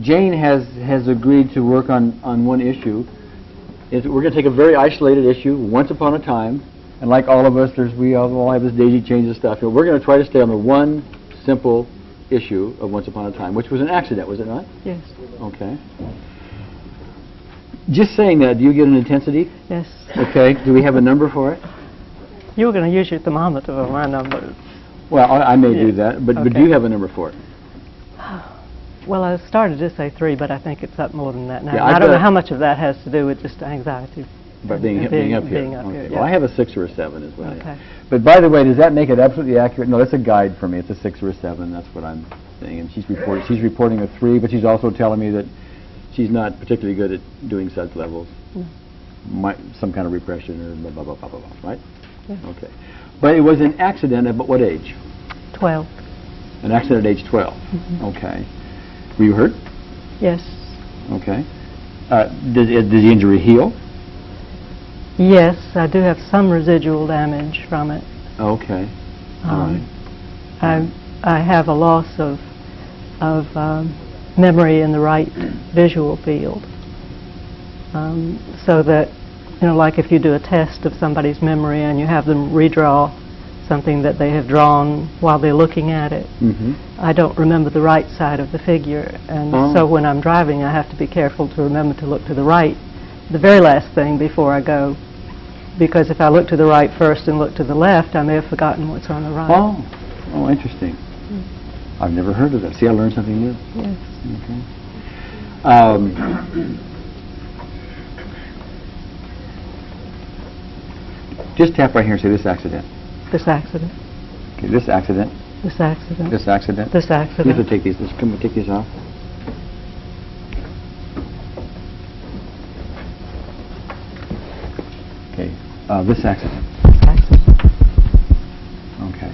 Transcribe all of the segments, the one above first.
Jane has agreed to work on one issue. We're going to take a very isolated issue, once upon a time, and like all of us, we all have this daisy chain of stuff. We're going to try to stay on the one simple issue of Once Upon a Time, which was an accident, was it not? Yes. Okay. Just saying that, do you get an intensity? Yes. Okay. Do we have a number for it? You were going to use your thermometer for my number. Well, I may do that, but do you have a number for it? Well, I started to say 3, but I think it's up more than that now. Yeah, I don't know how much of that has to do with just anxiety. But being up here. Okay. Well, I have a 6 or a 7 as well. Okay. But by the way, does that make it absolutely accurate? No, that's a guide for me. It's a 6 or a 7. That's what I'm saying. And she's reporting a 3, but she's also telling me that she's not particularly good at doing such levels. Some kind of repression or blah, blah, blah, blah, blah, right? Yeah. Okay. But it was an accident at what age? 12. An accident at age 12. Okay. Were you hurt? Yes. Okay. Did the injury heal? Yes, I do have some residual damage from it. Okay. All right. I have a loss of memory in the right visual field. So that, like if you do a test of somebody's memory and you have them redraw something that they have drawn while they're looking at it, I don't remember the right side of the figure, and so when I'm driving I have to be careful to remember to look to the right, the very last thing before I go, because if I look to the right first and look to the left, I may have forgotten what's on the right. Oh, interesting. I've never heard of that. See, I learned something new. Yes. Okay. Just tap right here and say this accident. This accident. Okay, this accident. This accident. This accident. This accident. You have to take these. Come on, take these off. Okay. This accident. This accident. Okay.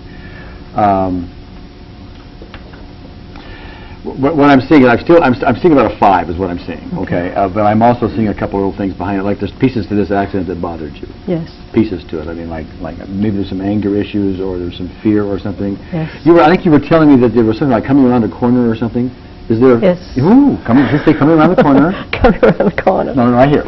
What I'm seeing, I'm seeing about a 5 is what I'm seeing. Okay. But I'm also seeing a couple of little things behind it, like there's pieces to this accident that bothered you. Yes. Pieces to it. I mean, like maybe there's some anger issues or there's some fear or something. Yes. I think you were telling me that there was something like coming around a corner or something. Is there? Yes. Ooh, just say coming around the corner. Coming around the corner. No, right here.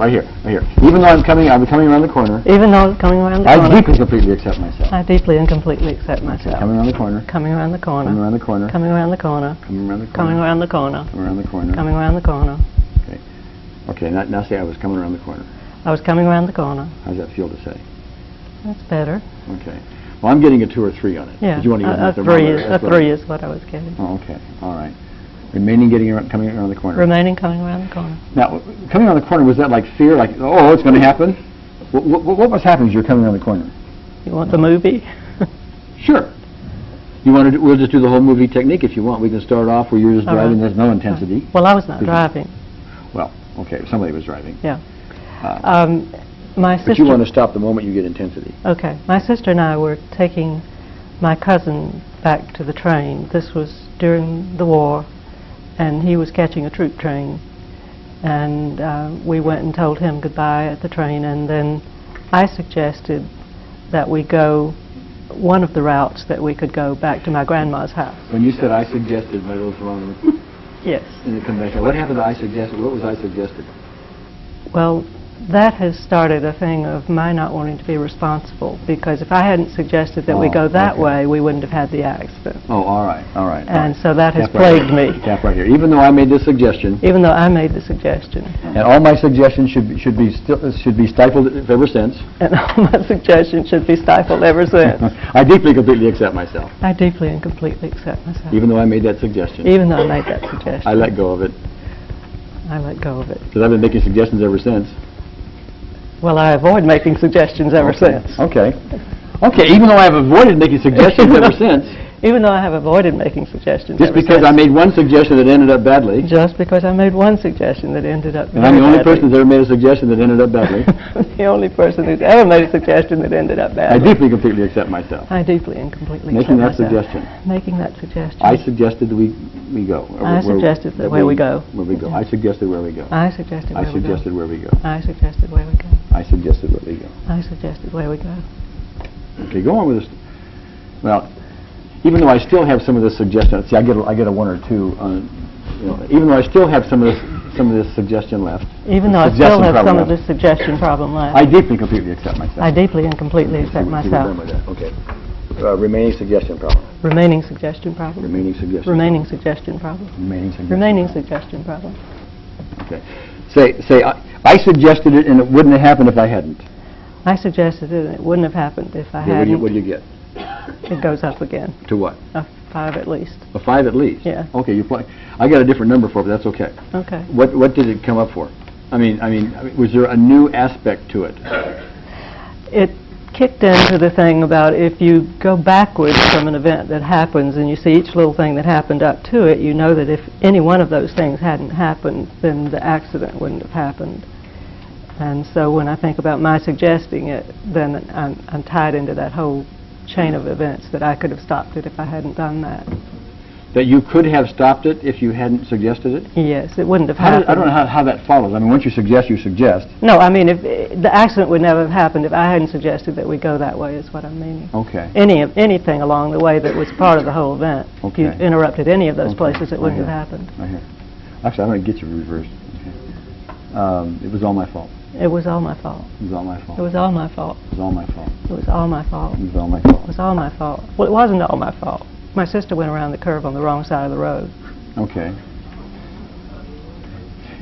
Even though I'm coming around the corner. Even though I'm coming around the corner. I deeply and completely accept myself. I deeply and completely accept myself. Coming around the corner. Coming around the corner. Coming around the corner. Coming around the corner. Coming around the corner. Coming around the corner. Coming around the corner. Coming around the corner. Okay. Okay. Now say I was coming around the corner. I was coming around the corner. How does that feel to say? That's better. Okay. Well, I'm getting a 2 or 3 on it. Yeah. You want to a 3 is what I was getting. Oh, okay. All right. Remaining coming around the corner. Remaining coming around the corner. Now, coming around the corner, was that like fear, like, oh, it's going to happen? What was happening as you're coming around the corner? You want the movie? Sure. You want to? We'll just do the whole movie technique if you want. We can start off where you're just driving. There's no intensity. Well, I was not driving. Well, okay. Somebody was driving. Yeah. My sister. But you want to stop the moment you get intensity. Okay. My sister and I were taking my cousin back to the train. This was during the war, and he was catching a troop train. And we went and told him goodbye at the train, and then I suggested that we go one of the routes that we could go back to my grandma's house. When you said I suggested, my little wrong. Yes. And you come back. What happened to I suggested? What was I suggested? Well, that has started a thing of my not wanting to be responsible, because if I hadn't suggested that we go that way, we wouldn't have had the accident. Oh, all right. And so that has plagued me. Tap right here. Even though I made this suggestion. Even though I made the suggestion. And all my suggestions should be stifled ever since. And all my suggestions should be stifled ever since. I deeply, completely accept myself. I deeply and completely accept myself. Even though I made that suggestion. Even though I made that suggestion. I let go of it. I let go of it. Because I've been making suggestions ever since. Well, I avoid making suggestions ever since. Okay. Okay, even though I have avoided making suggestions ever since. Even though I have avoided making suggestions just because I made one suggestion that ended up badly. Just because I made one suggestion that ended up badly. And I'm the only person who's ever made a suggestion that ended up badly. The only person who's ever made a suggestion that ended up badly. I deeply, completely accept myself. I deeply and completely making accept that myself. suggestion. Making that suggestion. I suggested we go. I suggested that where we go. Where we go. I suggested where we go. I suggested where we go. I suggested where we go. I suggested where we go. I suggested where we go. I suggested where we go. Okay, go on with this. Well, even though I still have some of the suggestions, see, I get a 1 or 2 on even though I still have some of this suggestion left. Even though I still have some of this suggestion problem left. I deeply and completely accept myself. I deeply and completely accept myself. Okay. Remaining suggestion problem. Remaining suggestion problem. Remaining suggestion. Remaining suggestion problem. Remaining suggestion. Remaining suggestion problem. Okay. Say I suggested it and it wouldn't have happened if I hadn't. I suggested it and it wouldn't have happened if I hadn't. What do you get? It goes up again. To what? A 5 at least. A 5 at least? Yeah. Okay, I got a different number for it, but that's okay. Okay. What did it come up for? I mean, was there a new aspect to it? It kicked into the thing about if you go backwards from an event that happens and you see each little thing that happened up to it, you know that if any one of those things hadn't happened, then the accident wouldn't have happened. And so when I think about my suggesting it, then I'm tied into that whole chain of events that I could have stopped it if I hadn't done that. That you could have stopped it if you hadn't suggested it? Yes, it wouldn't have happened. I don't know how that follows. I mean, once you suggest, you suggest. No, I mean, if the accident would never have happened if I hadn't suggested that we go that way, is what I'm meaning. Okay. Anything along the way that was part of the whole event. Okay. If you interrupted any of those places, it wouldn't have happened. I hear. Actually, I'm going to get you reversed. Okay. It was all my fault. It was all my fault. It was all my fault. It was all my fault. It was all my fault. It was all my fault. It was all my fault. It was all my fault. Well, it wasn't all my fault. My sister went around the curve on the wrong side of the road. Okay.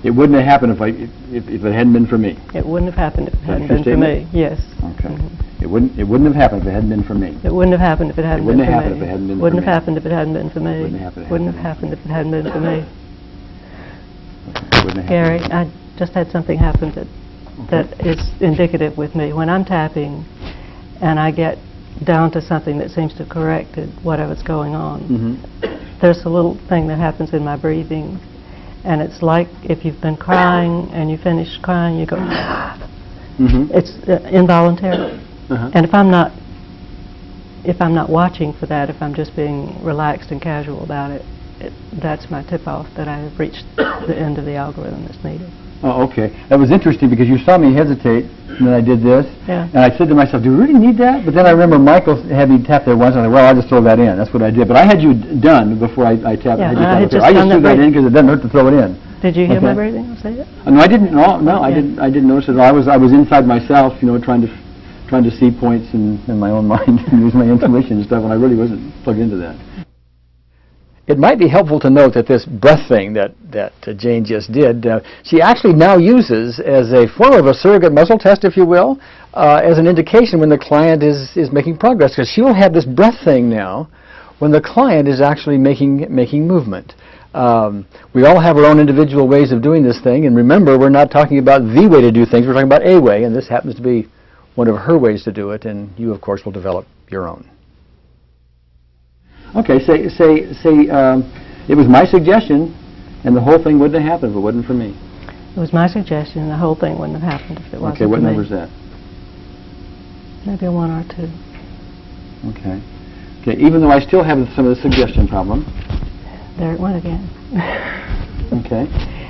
It wouldn't have happened if it hadn't been for me. It wouldn't have happened if it hadn't been for me. Yes. Okay. It wouldn't have happened if it hadn't been for me. It wouldn't have happened if it hadn't been for me. It wouldn't have happened if it hadn't been for me. Wouldn't have happened if it hadn't been for me. Wouldn't have happened if it hadn't Wouldn't have happened if it hadn't been for me. Wouldn't have Gary, happened. I just had something happen that is indicative with me. When I'm tapping and I get down to something that seems to have corrected whatever's going on, there's a little thing that happens in my breathing, and it's like if you've been crying and you finish crying, you go, it's involuntary. And if I'm not watching for that, if I'm just being relaxed and casual about it, that's my tip-off that I have reached the end of the algorithm that's needed. Oh, okay. That was interesting because you saw me hesitate, and then I did this. Yeah. And I said to myself, do we really need that? But then I remember Michael had me tap there once, and I thought, well, I'll just throw that in. That's what I did. But I had you done before I tapped. Yeah, I just threw that in because it doesn't hurt to throw it in. Did you hear my breathing? I'll say it. No, I didn't. No, I didn't notice it. I was inside myself, trying to see points in my own mind and use my intuition and stuff, and I really wasn't plugged into that. It might be helpful to note that this breath thing that Jane just did, she actually now uses as a form of a surrogate muscle test, if you will, as an indication when the client is making progress, because she will have this breath thing now when the client is actually making movement. We all have our own individual ways of doing this thing, and remember, we're not talking about the way to do things, we're talking about a way, and this happens to be one of her ways to do it, and you, of course, will develop your own. Okay, say it was my suggestion, and the whole thing wouldn't have happened if it wasn't for me. It was my suggestion, and the whole thing wouldn't have happened if it wasn't for me. Okay, what number is that? Maybe a 1 or 2. Okay. Okay, even though I still have some of the suggestion problem. There it went again. Okay.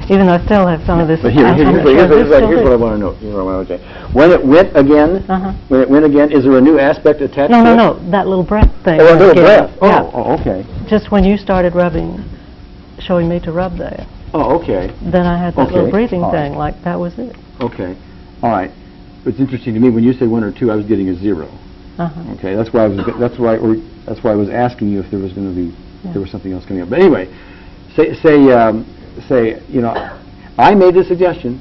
Even though I still have some of this. But here's what I want to know. Here's what I want to say. When it went again, is there a new aspect attached to it? No, that little breath thing. Oh, a little breath. Yeah. Oh, okay. Just when you started showing me to rub there. Oh, okay. Then I had that little breathing All thing, right. like that was it. Okay. All right. It's interesting to me when you say 1 or 2, I was getting a 0. Okay. That's why I was asking you if there was going to be there was something else coming up. But anyway, say I made the suggestion,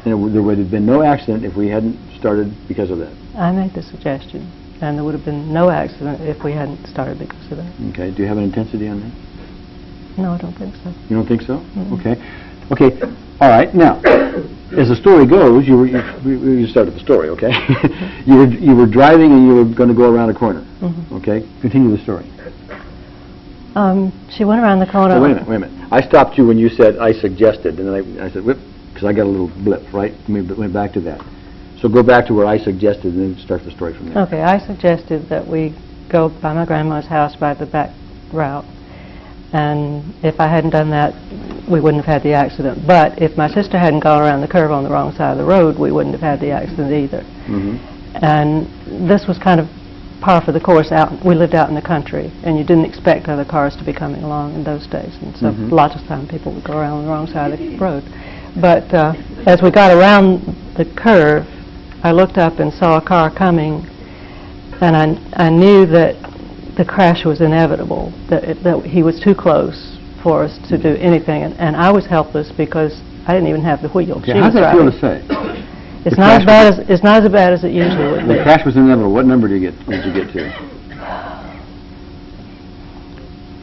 and there would have been no accident if we hadn't started because of that. I made the suggestion, and there would have been no accident if we hadn't started because of that. Okay. Do you have an intensity on that? No, I don't think so. You don't think so? Mm-mm. Okay. Okay. All right. Now, as the story goes, you started the story. Okay. you were driving and you were going to go around a corner. Okay. Continue the story. She went around the corner. Oh, wait a minute. I stopped you when you said I suggested, and then I said whip, because I got a little blip, right? We went back to that. So go back to where I suggested, and then start the story from there. Okay, I suggested that we go by my grandma's house by the back route, and if I hadn't done that, we wouldn't have had the accident. But if my sister hadn't gone around the curve on the wrong side of the road, we wouldn't have had the accident either. And this was kind of par for the course out. We lived out in the country, and you didn't expect other cars to be coming along in those days. And so lots of time people would go around on the wrong side of the road. But as we got around the curve, I looked up and saw a car coming, and I knew that the crash was inevitable, that he was too close for us to do anything. And I was helpless because I didn't even have the wheel. Okay, how does that feel to say? It's not as bad as it usually would be. The crash was inevitable. What number did you get to?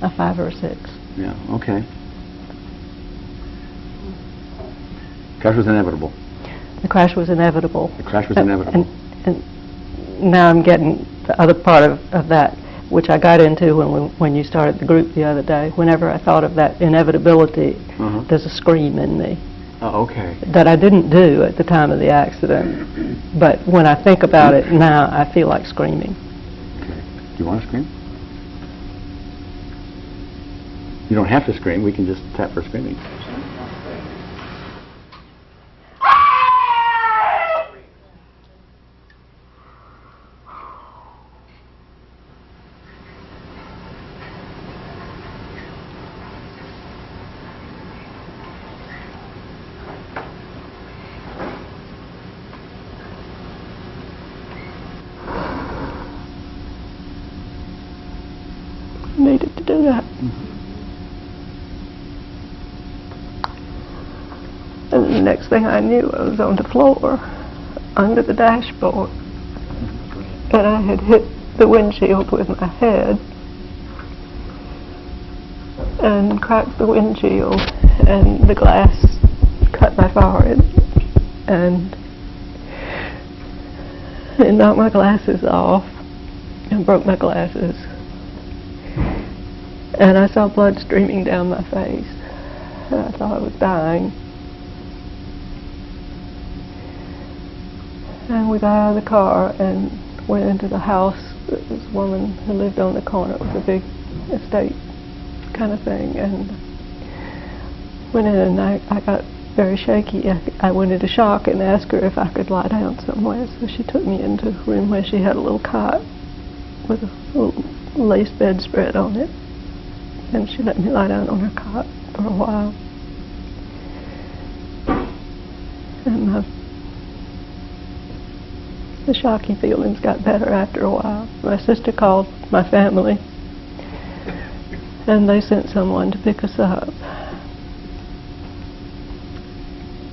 A 5 or a 6. Yeah. Okay. Crash was inevitable. The crash was inevitable. The crash was inevitable. And now I'm getting the other part of that, which I got into when you started the group the other day. Whenever I thought of that inevitability, there's a scream in me. Oh, okay. That I didn't do at the time of the accident, but when I think about it now, I feel like screaming. Okay. Do you want to scream? You don't have to scream. We can just tap for screaming. Needed to do that. And the next thing I knew, I was on the floor under the dashboard, and I had hit the windshield with my head and cracked the windshield, and the glass cut my forehead, and it knocked my glasses off and broke my glasses. And I saw blood streaming down my face, and I thought I was dying. And we got out of the car and went into the house. There was a woman who lived on the corner. It was a big estate kind of thing. And went in, and I got very shaky. I went into shock and asked her if I could lie down somewhere. So she took me into a room where she had a little cot with a little lace bedspread on it. And she let me lie down on her cot for a while. And the shocky feelings got better after a while. My sister called my family, and they sent someone to pick us up.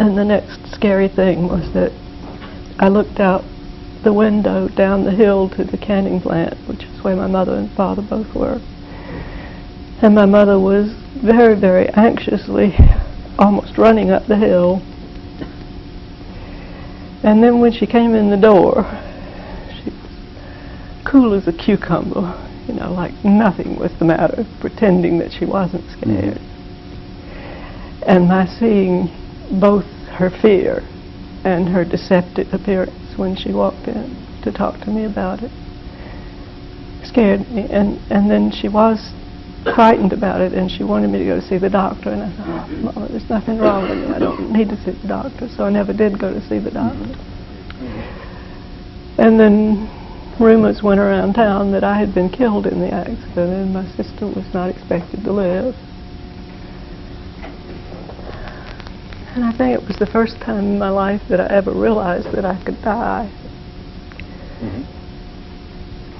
And the next scary thing was that I looked out the window down the hill to the canning plant, which is where my mother and father both were. And my mother was very, very anxiously almost running up the hill. And then when she came in the door, she was cool as a cucumber, you know, like nothing was the matter, pretending that she wasn't scared. And my seeing both her fear and her deceptive appearance when she walked in to talk to me about it scared me. And then she was frightened about it, and she wanted me to go to see the doctor, and I thought, oh, Mama, there's nothing wrong with me. I don't need to see the doctor. So I never did go to see the doctor. And then rumors went around town that I had been killed in the accident, and my sister was not expected to live. And I think it was the first time in my life that I ever realized that I could die.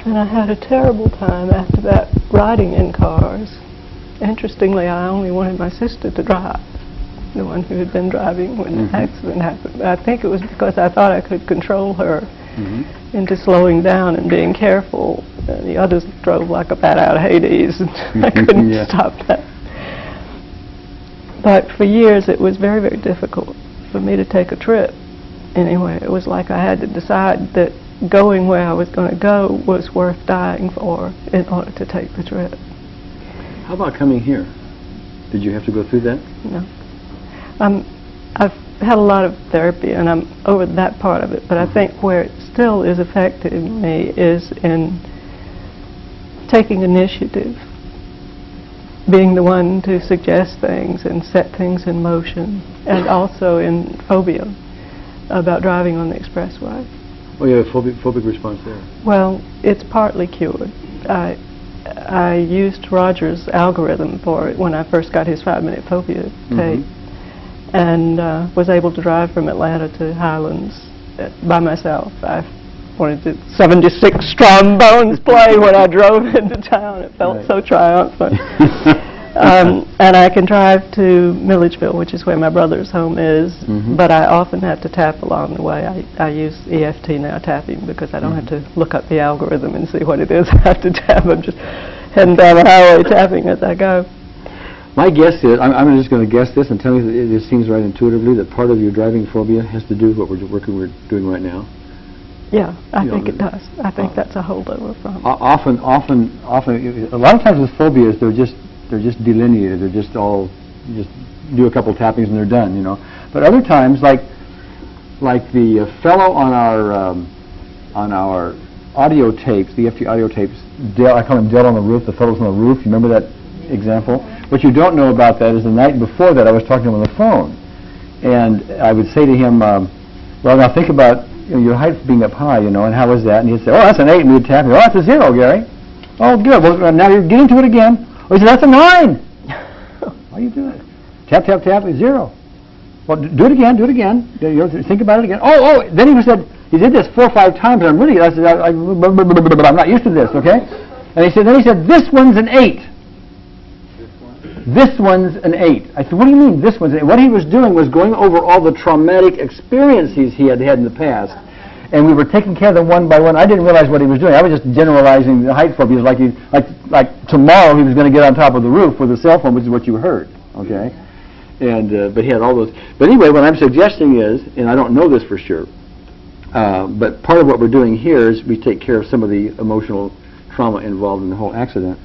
And I had a terrible time after that riding in cars. Interestingly, I only wanted my sister to drive, the one who had been driving when the accident happened. I think it was because I thought I could control her into slowing down and being careful. The others drove like a bat out of Hades, and I couldn't stop that. But for years it was very, very difficult for me to take a trip anywhere. It was like I had to decide that going where I was going to go was worth dying for in order to take the trip. How about coming here? Did you have to go through that? No. I've had a lot of therapy, and I'm over that part of it, but I think where it still is affecting me is in taking initiative, being the one to suggest things and set things in motion, and also in phobia about driving on the expressway. Oh, you have a phobic response there. Well, it's partly cured. I used Roger's algorithm for it when I first got his 5-minute phobia tape, and was able to drive from Atlanta to Highlands by myself. I wanted to 76 trombones play when I drove into town. It felt so triumphant. And I can drive to Milledgeville, which is where my brother's home is, but I often have to tap along the way. I use EFT now, tapping, because I don't have to look up the algorithm and see what it is I have to tap. I'm just heading down the highway tapping as I go. My guess is, I'm just going to guess this and tell me that it seems right intuitively that part of your driving phobia has to do with what we're doing right now. Yeah, I think it does. I think that's a holdover from. Often, a lot of times with phobias, they're just delineated. They're just all, you just do a couple tappings and they're done, you know. But other times, like the fellow on our audio tapes, the EFT audio tapes, Dale, I call him Dale on the roof. The fellow's on the roof. You remember that example? What you don't know about that is the night before that, I was talking to him on the phone, and I would say to him, "Well, now think about your height being up high, you know, and how was that?" And he'd say, "Oh, that's an 8," and we'd tap me. "Oh, that's a 0, Gary." "Oh, good. Well, now you're getting to it again." "Oh, he said, that's a 9. Why are you doing it? Tap, tap, tap, 0. "Well, do it again, do it again. You know, think about it again." Oh, then he said, he did this 4 or 5 times, and I said, I'm not used to this, okay? And then he said, "This one's an 8. This one's an 8. I said, "What do you mean, this one's an 8? What he was doing was going over all the traumatic experiences he had in the past, and we were taking care of them one by one. I didn't realize what he was doing. I was just generalizing the height phobias, like tomorrow he was going to get on top of the roof with a cell phone, which is what you heard, okay? And but he had all those. But anyway, what I'm suggesting is, and I don't know this for sure, but part of what we're doing here is we take care of some of the emotional trauma involved in the whole accident,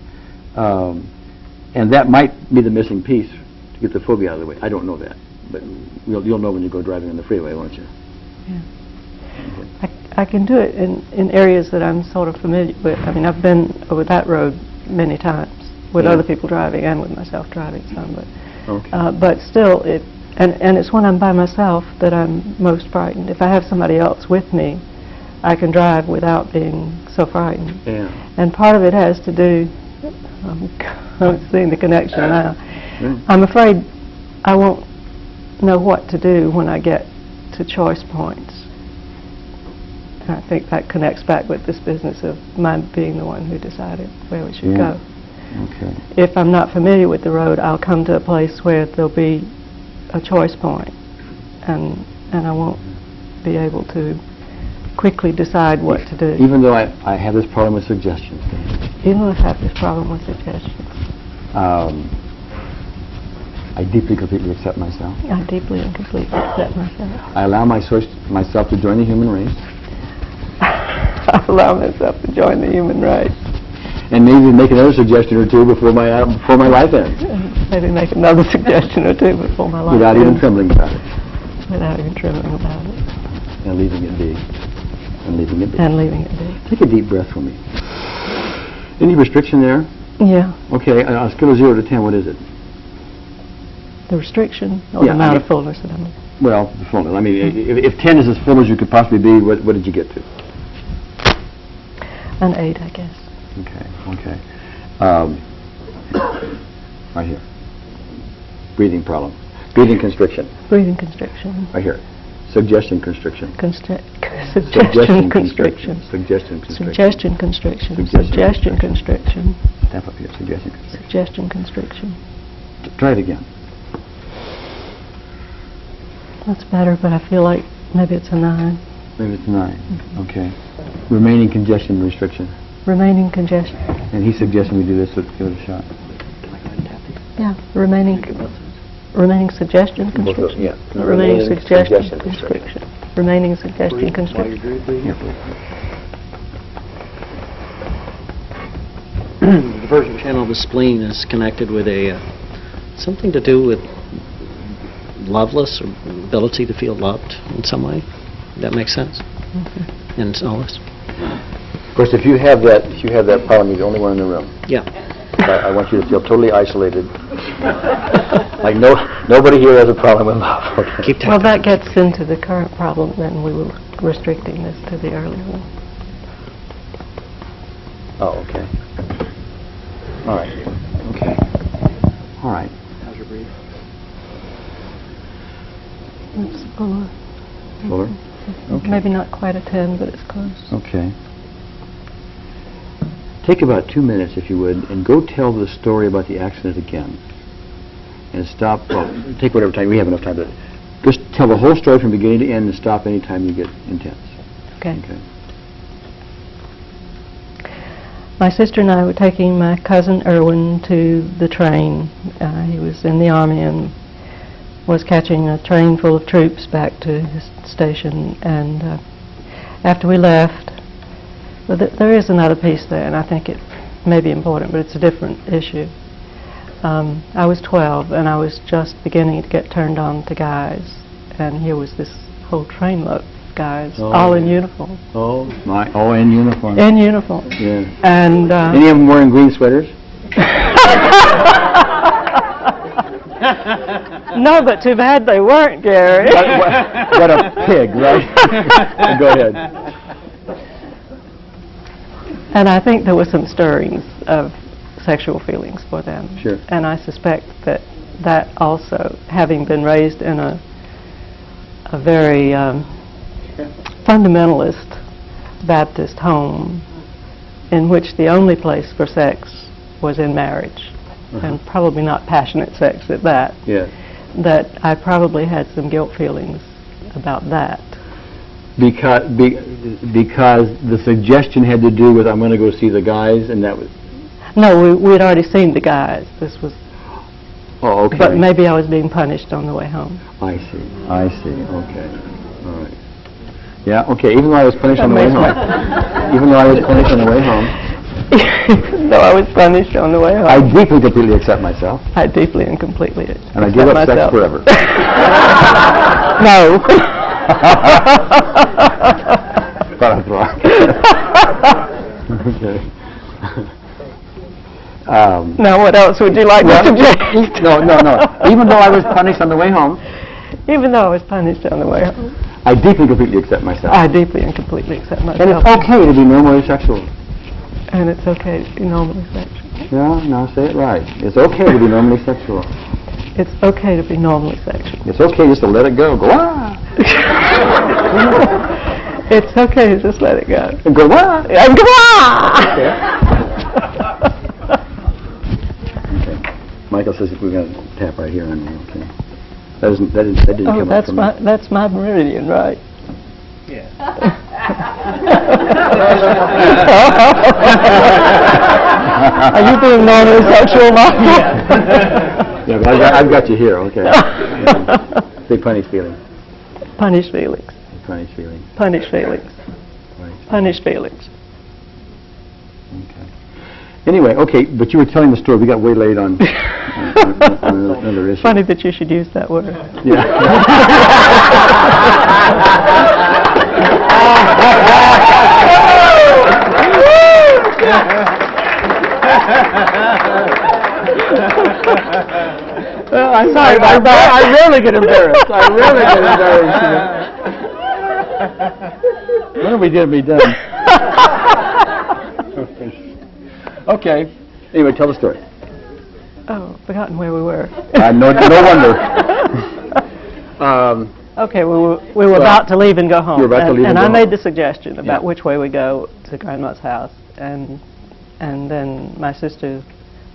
and that might be the missing piece to get the phobia out of the way. I don't know that, but you'll know when you go driving on the freeway, won't you? Yeah. I can do it in areas that I'm sort of familiar with. I mean, I've been over that road many times with other people driving and with myself driving some, but still, and it's when I'm by myself that I'm most frightened. If I have somebody else with me, I can drive without being so frightened. Yeah. And part of it has to do, I'm seeing the connection now. I'm afraid I won't know what to do when I get to choice points. I think that connects back with this business of my being the one who decided where we should go. Okay. If I'm not familiar with the road, I'll come to a place where there'll be a choice point, and I won't be able to quickly decide what to do. Even though I have this problem with suggestions. Even though I have this problem with suggestions. I deeply, completely accept myself. I deeply and completely accept myself. I allow myself to join the human race. I allow myself to join the human race. And maybe make another suggestion or two before my life ends. Maybe make another suggestion or two before my life Without ends. even trembling about it. Without even trembling about it. And leaving it be. And leaving it be. And leaving it be. Take a deep breath for me. Any restriction there? Yeah. Okay, on a scale of 0 to 10, what is it? The restriction or the amount of fullness that I'm in. Well, the fullness. I mean, if 10 is as full as you could possibly be, what did you get to? An 8, I guess. Okay. Right here. Breathing problem. Breathing constriction. Breathing constriction. Right here. Suggestion constriction. Suggestion constriction. Suggestion constriction. Suggestion constriction. Suggestion constriction. Tap up here. Suggestion constriction. Suggestion constriction. Try it again. That's better, but I feel like maybe it's a 9. Maybe it's 9. Okay. Remaining congestion restriction. Remaining congestion. And he's suggesting we do this, so give it a shot. Yeah, remaining suggestion constriction. Yeah. Remaining suggestion constriction. Remaining suggestion constriction. The diversion channel of the spleen is connected with something to do with loveless, or ability to feel loved in some way. That makes sense? In solace? Of course, if you have that problem, you're the only one in the room. Yeah. I want you to feel totally isolated. Like nobody here has a problem with love. Okay. Keep Well, that gets into the current problem, then we were restricting this to the earlier one. Oh, okay. All right. Okay. All right. How's your breathe? It's fuller. Fuller? Okay. Maybe not quite a 10, but it's close. Okay. Take about 2 minutes, if you would, and go tell the story about the accident again. And stop, well, take whatever time, we have enough time to, just tell the whole story from beginning to end and stop any time you get intense. Okay. Okay. My sister and I were taking my cousin Erwin to the train. He was in the Army and was catching a train full of troops back to his station. And after we left, well, there is another piece there, and I think it may be important, but it's a different issue. I was 12, and I was just beginning to get turned on to guys, and here was this whole trainload of guys, all in uniform. Oh, my, all in uniform. In uniform. Yeah. And Any of them wearing green sweaters? no, but too bad they weren't, Gary. What a pig, right? Go ahead. And I think there were some stirrings of sexual feelings for them. Sure. And I suspect that that also, having been raised in a very fundamentalist Baptist home, in which the only place for sex was in marriage, and probably not passionate sex at that, Yeah. that I probably had some guilt feelings about that. Because the suggestion had to do with, I'm going to go see the guys, and that was... No, we had already seen the guys. This was, Oh, okay. but maybe I was being punished on the way home. I see. I see. Okay. All right. Yeah, okay. Even though I was punished on the way home. Even though I was punished on the way home. No, I was punished on the way home. I deeply, completely accept myself. I deeply and completely accept And I give up sex myself. forever. No. Thought I was wrong. Okay. Now, what else would you like to suggest? No. Even though I was punished on the way home, Even though I was punished on the way home, I deeply, completely accept myself. I deeply and completely accept And myself. it's okay to be normally sexual. And it's okay to be normally sexual. No, say it right. It's okay to be normally sexual. It's okay to be normally sexual. It's okay just to let it go. Go, ah! It's okay to just let it go. And go, ah! And go, ah! Okay. Michael says we're going to tap right here on me, okay. That didn't Oh, come out from me. that's my meridian, right? Are you being normally sexual, Mark? Yeah, but I've got you here, okay. Yeah. Say punish feelings. Punish feelings. Punish feelings. Punish feelings. Right. Punish feelings. Okay. Anyway, okay, but you were telling the story. We got way late on another issue. Funny that you should use that word. Yeah. Well, I'm sorry about that. I rarely get embarrassed. When are we going to be done? Okay. Anyway, tell the story. Oh, forgotten where we were. No wonder. Okay, we were about to leave and go home. You were about to leave and I go made home. the suggestion about Yeah. which way we go to Grandma's house, and then my sister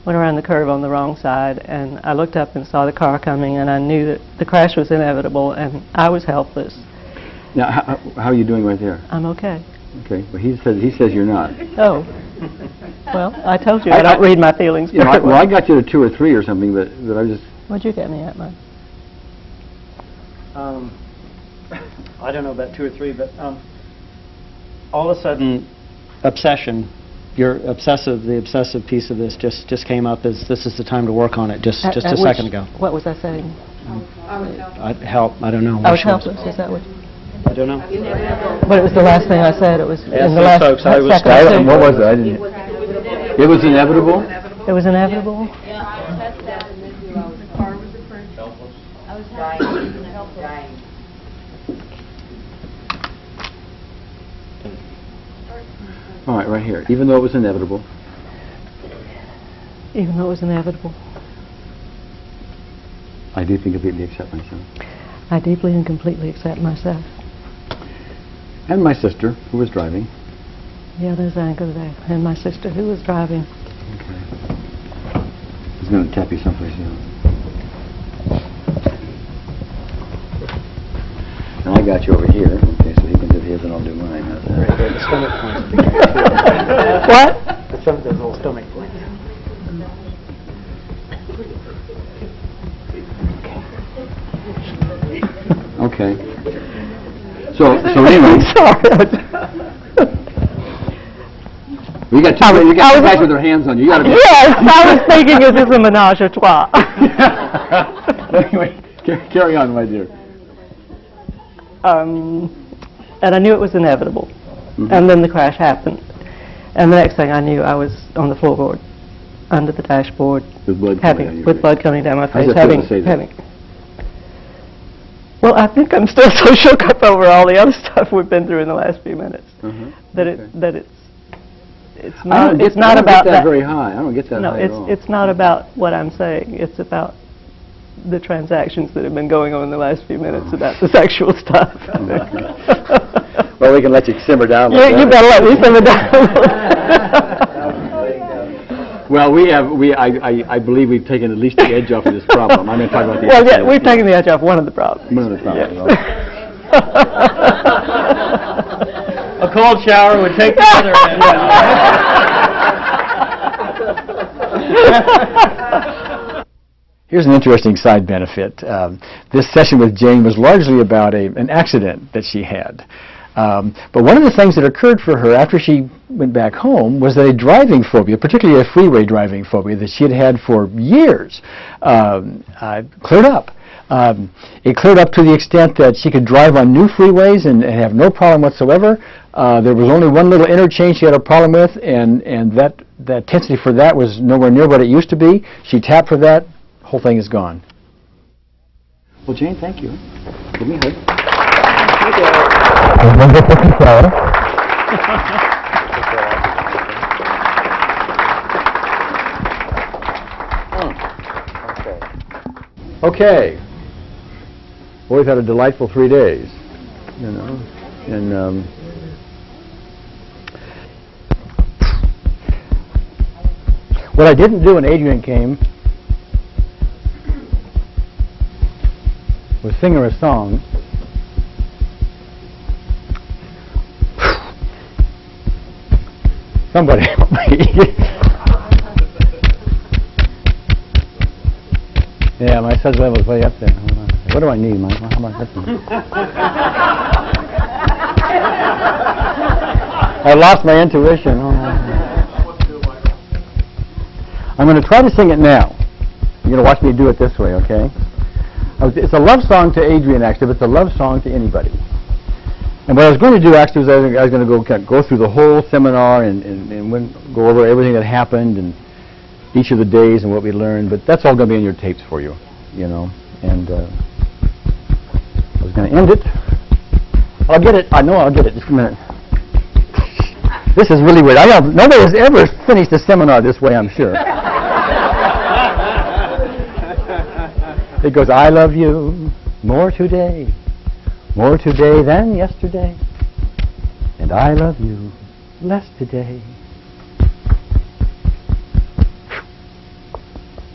went around the curve on the wrong side, and I looked up and saw the car coming, and I knew that the crash was inevitable, and I was helpless. Now, how are you doing right there? I'm okay. Okay, well, he says you're not. Oh. Well, I told you I don't read my feelings You know, very well, I got you to 2 or 3 or something, but I just... What'd you get me at, Mike? I don't know about 2 or 3, but all of a sudden, obsession, the obsessive piece of this just came up as this is the time to work on it just a second ago. What was I saying? Help, I don't know. I was helpless, is that what? I don't know. But it was the last thing I said. It was in the some last folks, I was- second. What was it? I didn't... It was inevitable? It was inevitable? Yeah, I tested that and then the car was approved. Helpless? I was dying. All right, right here. Even though it was inevitable. Even though it was inevitable. I do completely accept myself. I deeply and completely accept myself. And my sister, who was driving. Yeah, there's Anchor there. And my sister who was driving. Okay. He's going to tap you someplace, And I got you over here. Okay, so he can do his and I'll do mine. How's that? Right there, the stomach points. What? Some of those little stomach points. Okay. So anyway. Sorry. You got two guys with their hands on you. You got to be. Yes, I was thinking it was a menage a trois. Anyway, carry on, my dear. And I knew it was inevitable. Mm-hmm. And then the crash happened. And the next thing I knew, I was on the floorboard, under the dashboard, With blood coming down your with face. blood coming down my How's face. that feel to say that? Well, I think I'm still so shook up over all the other stuff we've been through in the last few minutes that it's not I don't about get that very high. I don't get that No, high at all. it's not about what I'm saying. It's about the transactions that have been going on in the last few minutes about the sexual stuff. Well, we can let you simmer down. You better let me simmer down. Well, I believe we've taken at least the edge off of this problem. I'm going to talk about the Well, yeah, edge. we've taken the edge off one of the problems. One of the problems. A cold shower would take the other end. Here's an interesting side benefit. This session with Jane was largely about an accident that she had. But one of the things that occurred for her after she went back home was that a driving phobia, particularly a freeway driving phobia that she had had for years, cleared up. It cleared up to the extent that she could drive on new freeways and have no problem whatsoever. There was only one little interchange she had a problem with, and that intensity for that was nowhere near what it used to be. She tapped for that. Whole thing is gone. Well, Jane, thank you. Give me a hug. Okay. Well, we've had a delightful 3 days, you know, and what I didn't do when Adrian came was sing her a song. Somebody help me. Yeah, my suds level is way up there. Hold on. What do I need, Mike? How about this one? I lost my intuition. Hold on. I'm going to try to sing it now. You're going to watch me do it this way, okay? It's a love song to Adrian, actually, but it's a love song to anybody. And what I was going to do, actually, was I was going to go through the whole seminar and go over everything that happened and each of the days and what we learned, but that's all going to be in your tapes for you, you know. And I was going to end it. I'll get it. I know I'll get it. Just a minute. This is really weird. Nobody has ever finished a seminar this way, I'm sure. It goes, I love you more today than yesterday, and I love you less today.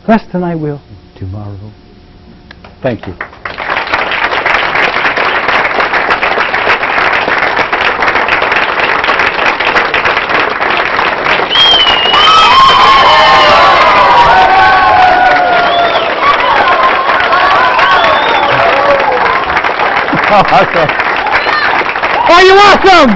Less than I will tomorrow. Thank you. Oh, you're welcome!